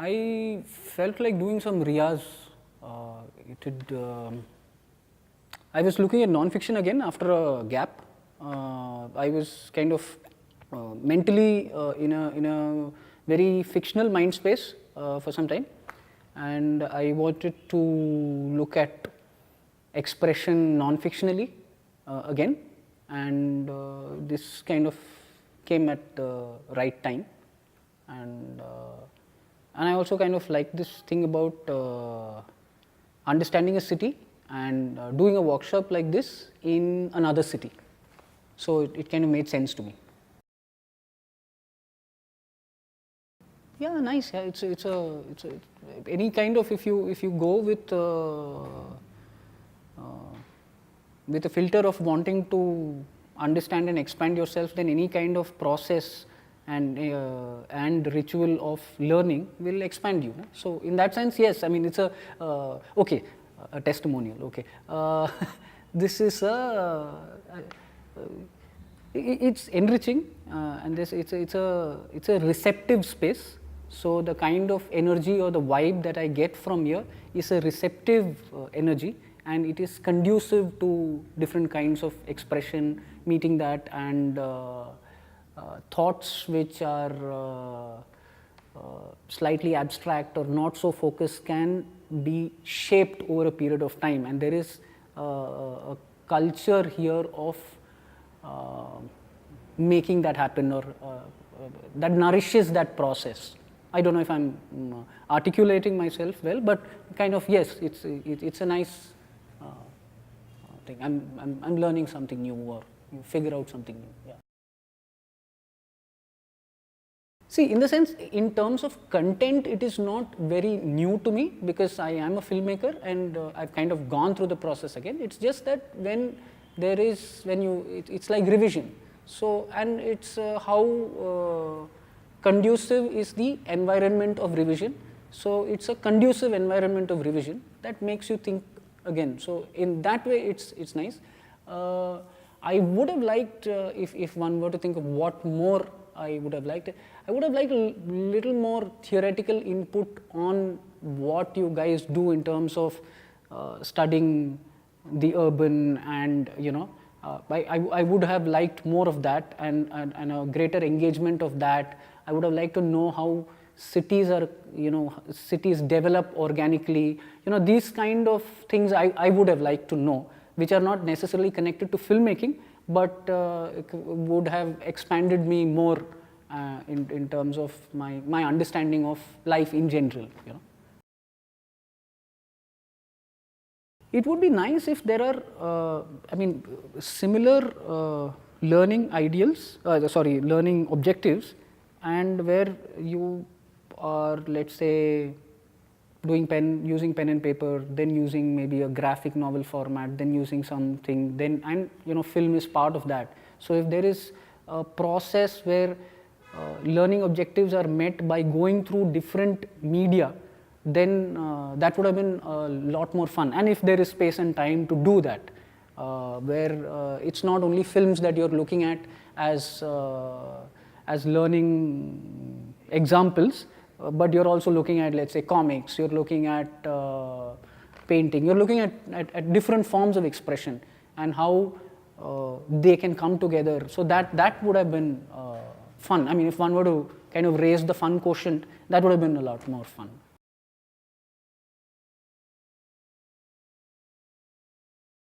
I felt like doing some riyaz. I was looking at non-fiction again after a gap. I was kind of mentally in a very fictional mind space for some time, and I wanted to look at expression non-fictionally again, and this kind of came at the right time. And I also kind of like this thing about understanding a city and doing a workshop like this in another city. So it kind of made sense to me. Yeah, nice. Yeah, it's any kind of, if you go with a filter of wanting to understand and expand yourself, then any kind of process and ritual of learning will expand you. So in that sense, yes, I mean it's a okay, a testimonial. Okay, this is it's enriching, and this it's a receptive space. So the kind of energy or the vibe that I get from here is a receptive energy, and it is conducive to different kinds of expression, meeting that, and thoughts which are slightly abstract or not so focused can be shaped over a period of time, and there is a culture here of making that happen, or that nourishes that process. I don't know if I'm articulating myself well, but kind of yes, it's a nice thing. I'm learning something new, or you figure out something new. Yeah. See, in the sense, in terms of content, it is not very new to me because I am a filmmaker and I've kind of gone through the process again. It's just that when there is, it's like revision. So, and it's how conducive is the environment of revision. So, it's a conducive environment of revision that makes you think again. So, in that way, it's nice. I would have liked, if one were to think of what more I would have liked a little more theoretical input on what you guys do in terms of studying the urban, and I would have liked more of that, and a greater engagement of that. I would have liked to know how cities are, cities develop organically. These kind of things I would have liked to know, which are not necessarily connected to filmmaking, but would have expanded me more in terms of my understanding of life in general. It would be nice if there are, similar learning ideals, learning objectives, and where you are, let's say, using pen and paper, then using maybe a graphic novel format, then using something, then, and film is part of that. So if there is a process where learning objectives are met by going through different media, then that would have been a lot more fun. And if there is space and time to do that, where it's not only films that you're looking at as learning examples, but you're also looking at, let's say, comics, you're looking at painting, you're looking at different forms of expression and how they can come together. So that would have been fun. I mean, if one were to kind of raise the fun quotient, that would have been a lot more fun.